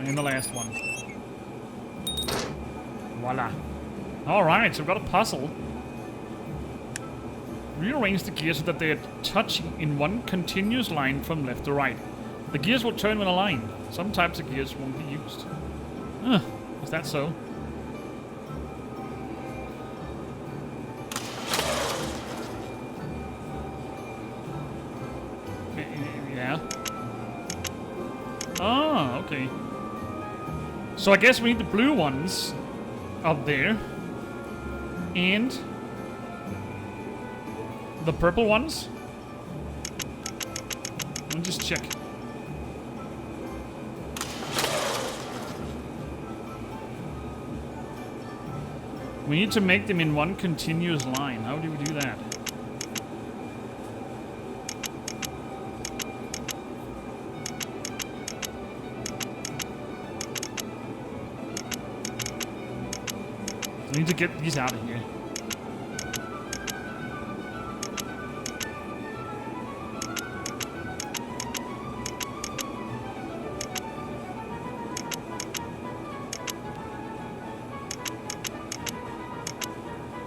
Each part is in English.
And the last one. Voila. Alright, so we've got a puzzle. Rearrange the gears so that they are touching in one continuous line from left to right. The gears will turn when aligned. Some types of gears won't be used. Is that so? Yeah. Oh, okay. So I guess we need the blue ones up there. And the purple ones? Let me just check. We need to make them in one continuous line. How do we do that? I need to get these out of here.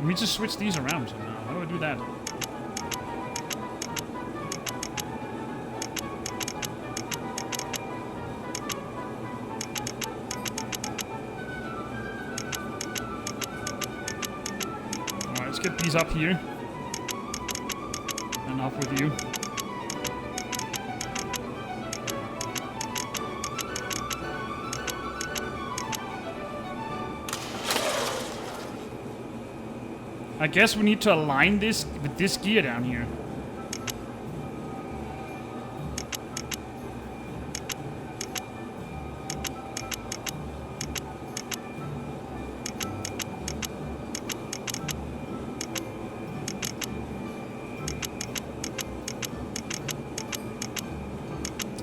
We need to switch these around somehow. How do I do that? Alright, let's get these up here. And off with you. I guess we need to align this with this gear down here.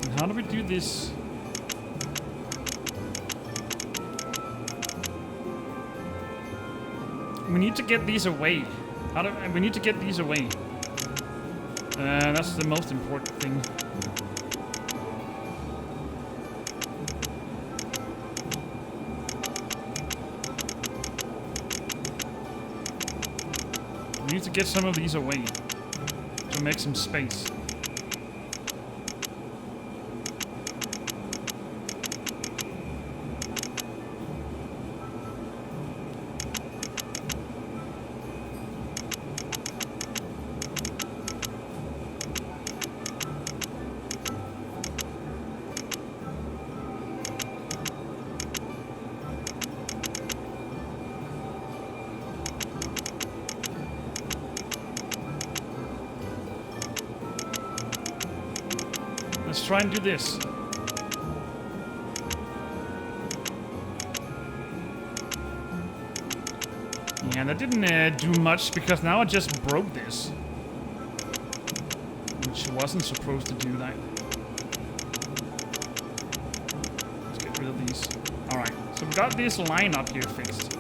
And how do we do this? We need to get these away. We need to get these away. That's the most important thing. We need to get some of these away to make some space. Let's try and do this. Yeah, that didn't do much because now I just broke this. Which wasn't supposed to do that. Let's get rid of these. Alright, so we got this line up here fixed.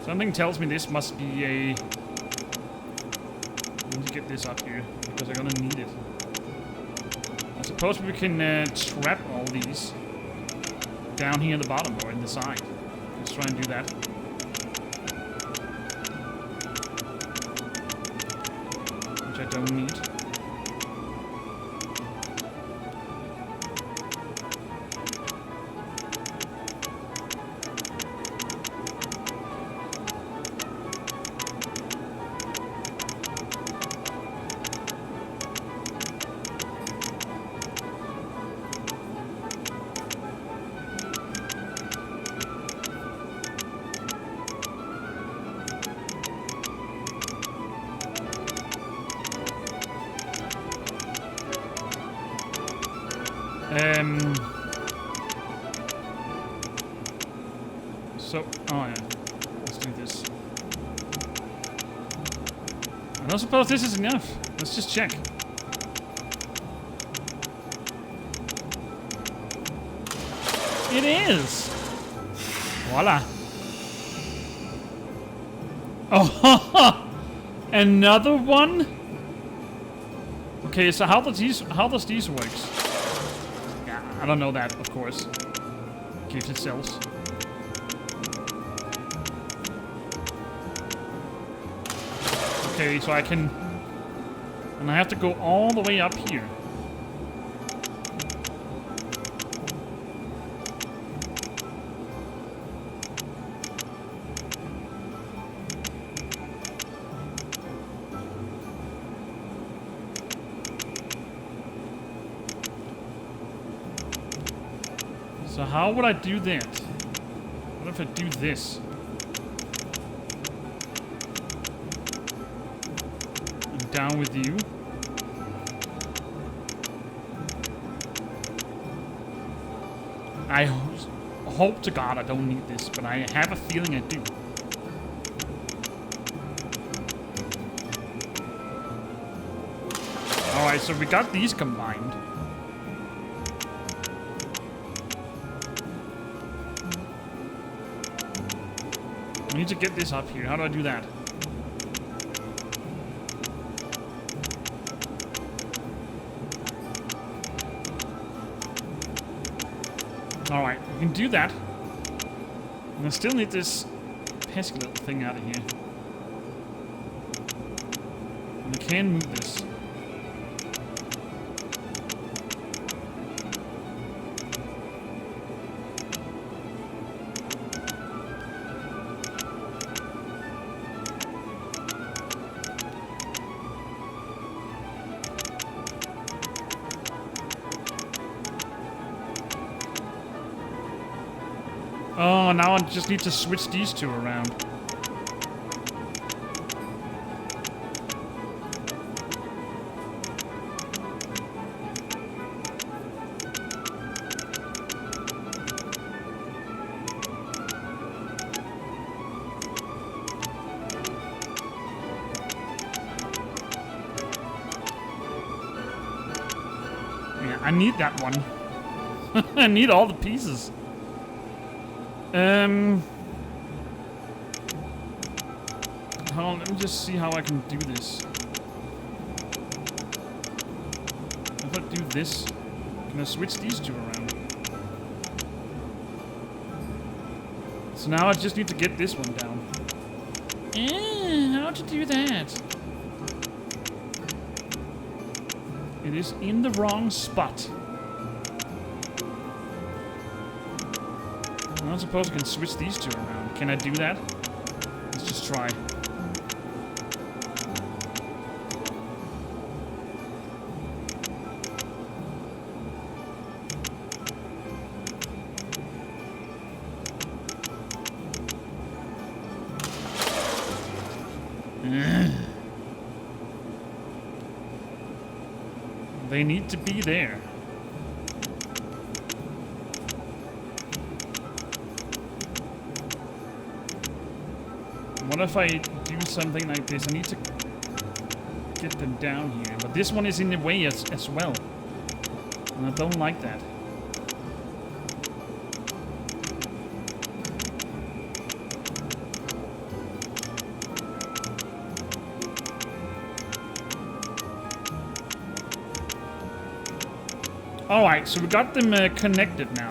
Something tells me this must be a... I need to get this up here because I'm gonna need it. I suppose we can trap all these down here at the bottom or in the side. Let's try and do that. Which I don't need. So, oh yeah, let's do this. I don't suppose this is enough. Let's just check. It is! Voila. Oh, another one? Okay, so how does these work? Yeah, I don't know that, of course. gifted cells. Okay, so I can... And I have to go all the way up here. So how would I do that? What if I do this? And down with you. I hope to God I don't need this, but I have a feeling I do. Alright, so we got these combined. I need to get this up here. How do I do that? Alright, we can do that. And I still need this pesky little thing out of here. And I can move this. Oh, now I just need to switch these two around. Yeah, I need that one. I need all the pieces. Hold on, let me just see how I can do this. If I do this, can I switch these two around? So now I just need to get this one down. How to do that? It is in the wrong spot. I don't suppose I can switch these two around. Can I do that? Let's just try. They need to be there. What if I do something like this? I need to get them down here. But this one is in the way as well. And I don't like that. Alright, so we got them connected now.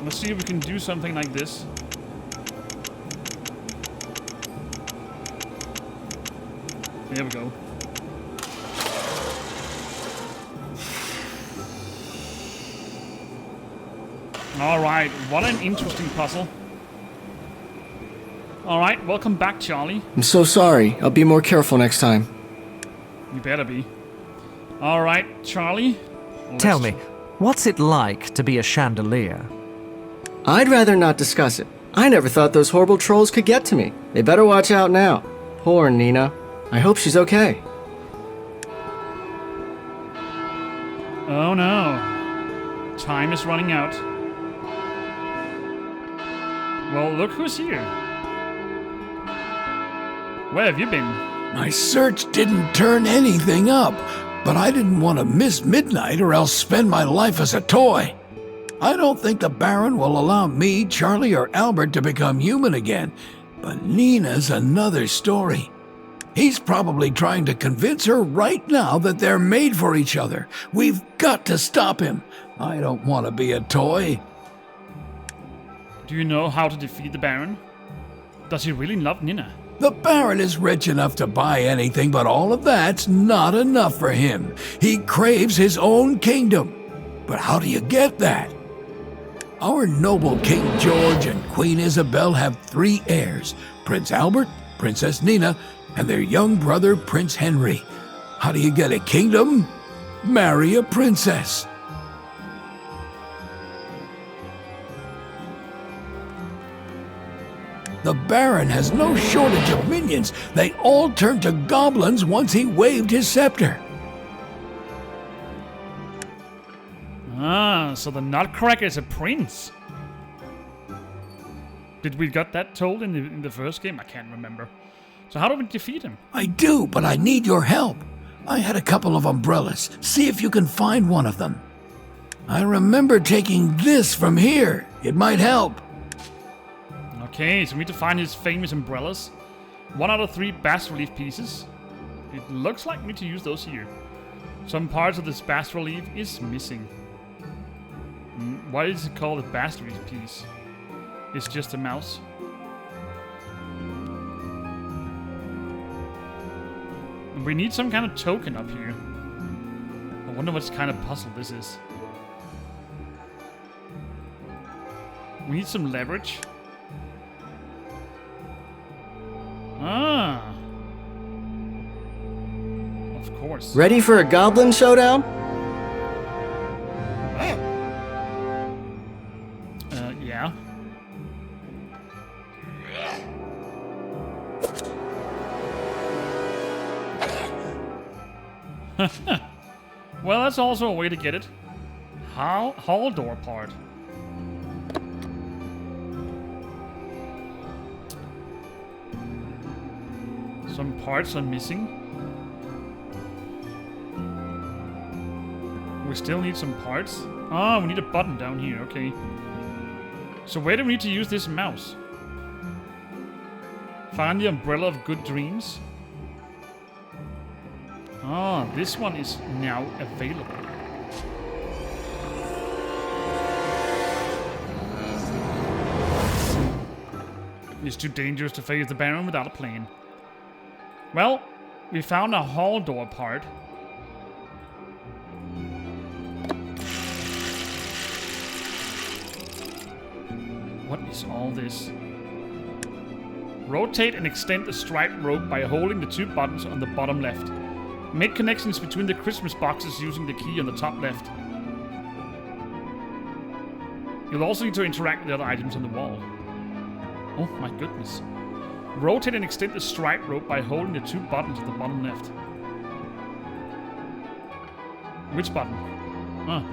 Let's see if we can do something like this. There we go. Alright, what an interesting puzzle. Alright, welcome back, Charlie. I'm so sorry. I'll be more careful next time. You better be. Alright, Charlie. Tell me, what's it like to be a chandelier? I'd rather not discuss it. I never thought those horrible trolls could get to me. They better watch out now. Poor Nina. I hope she's okay. Oh no. Time is running out. Well, look who's here. Where have you been? My search didn't turn anything up, but I didn't want to miss midnight or else spend my life as a toy. I don't think the Baron will allow me, Charlie, or Albert to become human again, but Nina's another story. He's probably trying to convince her right now that they're made for each other. We've got to stop him. I don't want to be a toy. Do you know how to defeat the Baron? Does he really love Nina? The Baron is rich enough to buy anything, but all of that's not enough for him. He craves his own kingdom. But how do you get that? Our noble King George and Queen Isabel have 3 heirs, Prince Albert, Princess Nina, and their young brother, Prince Henry. How do you get a kingdom? Marry a princess. The Baron has no shortage of minions. They all turned to goblins once he waved his scepter. Ah, so the Nutcracker is a prince. Did we got that told in the first game? I can't remember. So how do we defeat him? I do, but I need your help. I had a couple of umbrellas. See if you can find one of them. I remember taking this from here. It might help. Okay, so we need to find his famous umbrellas. 1 out of 3 bas-relief pieces. It looks like we need to use those here. Some parts of this bas-relief is missing. Why is it called a bas-relief piece? It's just a mouse. And we need some kind of token up here. I wonder what kind of puzzle this is. We need some leverage. Ah. Of course. Ready for a goblin showdown? Yeah. Well, that's also a way to get it. Hall door part. Some parts are missing. We still need some parts. Ah, we need a button down here, okay. So where do we need to use this mouse? Find the umbrella of good dreams. Ah, this one is now available. It's too dangerous to face the Baron without a plan. Well, we found a hall door part. What is all this? Rotate and extend the striped rope by holding the 2 buttons on the bottom left. Make connections between the Christmas boxes using the key on the top left. You'll also need to interact with other items on the wall. Oh my goodness. Rotate and extend the striped rope by holding the 2 buttons at the bottom left. Which button? Ah.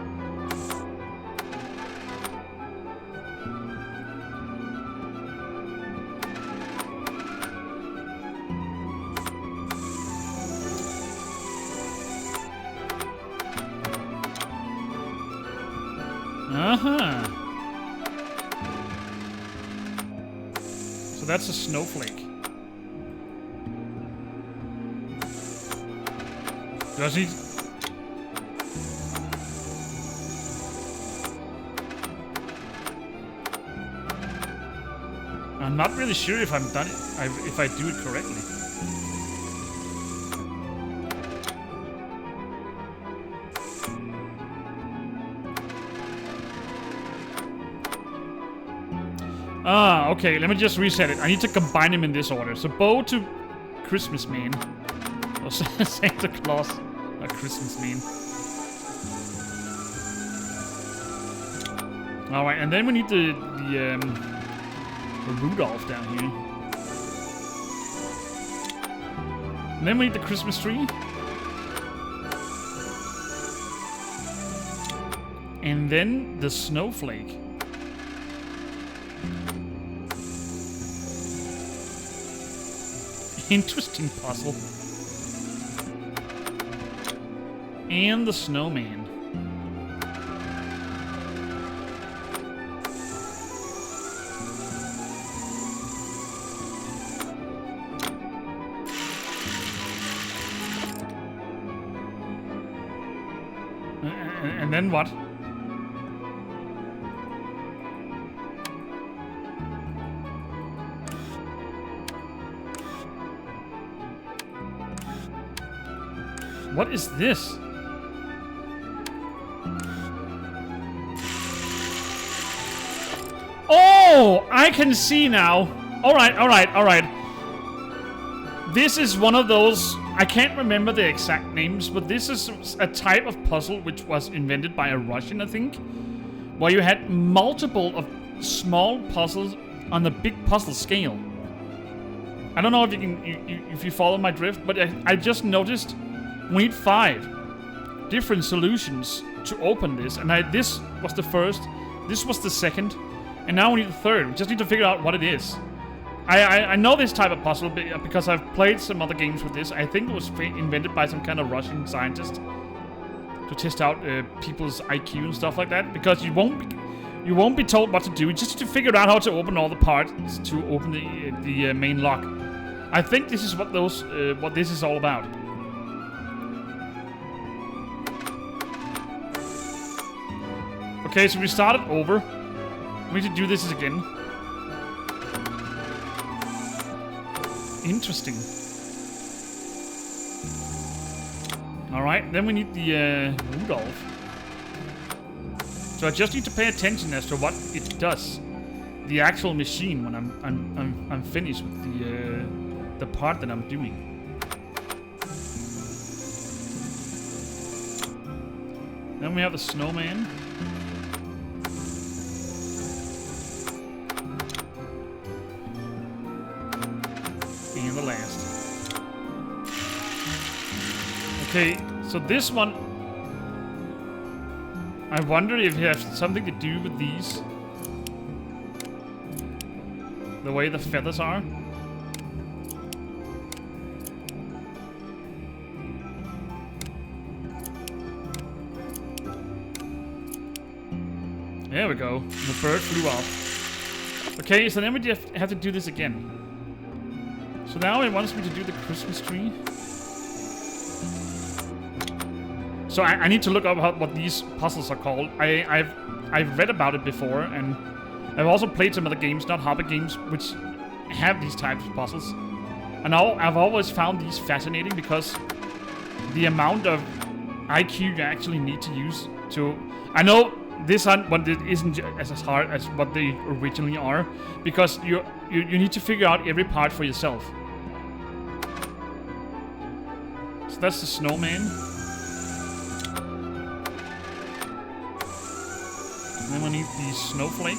Uh-huh. So that's a snowflake. Does he? I'm not really sure if I'm done it, if I do it correctly. Ah, okay, let me just reset it. I need to combine them in this order. So bow to Christmas man. Or Santa Claus. Not Christmas man. Alright, and then we need the Rudolph down here. And then we need the Christmas tree. And then the snowflake. Interesting puzzle. And the snowman. And then what? What is this? Oh, I can see now. All right. This is one of those, I can't remember the exact names, but this is a type of puzzle which was invented by a Russian, I think, where you had multiple of small puzzles on the big puzzle scale. I don't know if you can, if you follow my drift, but I just noticed we need 5 different solutions to open this, and this was the first, this was the second, and now we need the third. We just need to figure out what it is. I know this type of puzzle because I've played some other games with this. I think it was invented by some kind of Russian scientist to test out people's IQ and stuff like that. Because you won't be told what to do. You just need to figure out how to open all the parts to open the main lock. I think this is what this is all about. Okay, so we started over. We need to do this again. Interesting. Alright, then we need the Rudolph. So I just need to pay attention as to what it does. The actual machine when I'm finished with the part that I'm doing. Then we have the snowman. And the last. Okay, so this one, I wonder if it has something to do with these. The way the feathers are. There we go. The bird flew off. Okay, so then we just have to do this again. So now it wants me to do the Christmas tree. So I need to look up what these puzzles are called. I've read about it before, and I've also played some other games, not hobby games, which have these types of puzzles. And I've always found these fascinating because the amount of IQ you actually need to use to... I know this one isn't as hard as what they originally are, because you need to figure out every part for yourself. So that's the snowman. And then we need the snowflake.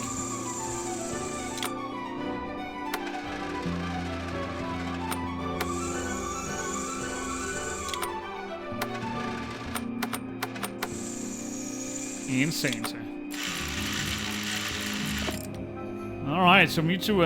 And Santa. Alright, so we need to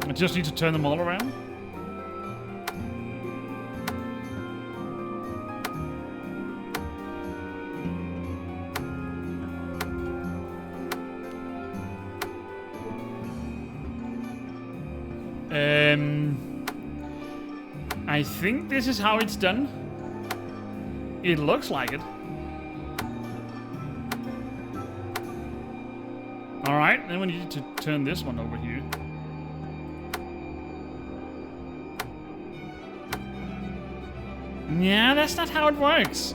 I just need to turn them all around. I think this is how it's done. It looks like it. Alright, then we need to turn this one over here. Yeah, that's not how it works.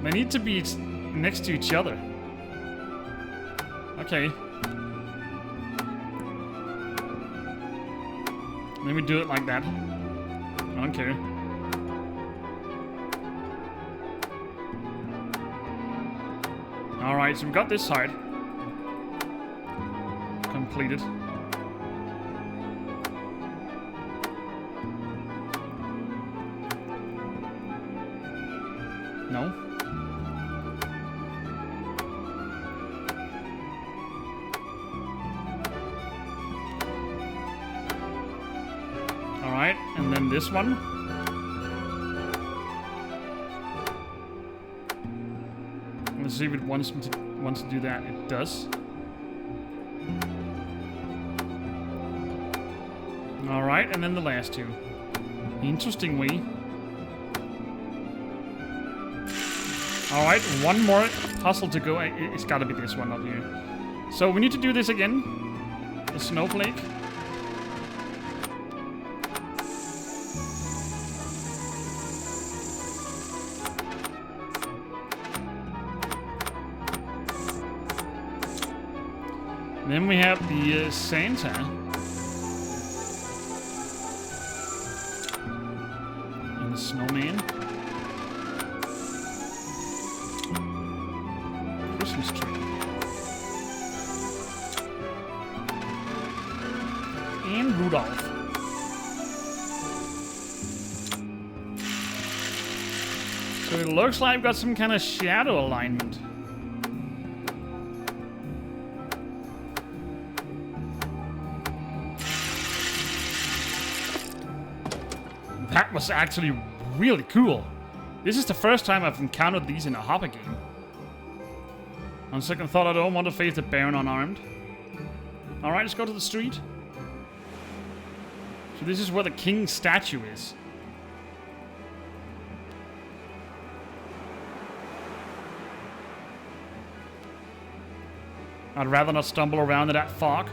They need to be next to each other. Okay. Let me do it like that. I don't care. Alright, so we got this side completed. No. Alright, and then this one. see if it wants to do that. It does. Alright, and then the last two. Interestingly. Alright, one more puzzle to go. It's gotta be this one up here. So we need to do this again. The snowflake. Then we have the Santa. And the snowman. Christmas tree. And Rudolph. So it looks like I've got some kind of shadow alignment. That was actually really cool. This is the first time I've encountered these in a Hopper game. On second thought, I don't want to face the Baron unarmed. Alright, let's go to the street. So this is where the king's statue is. I'd rather not stumble around in that fog.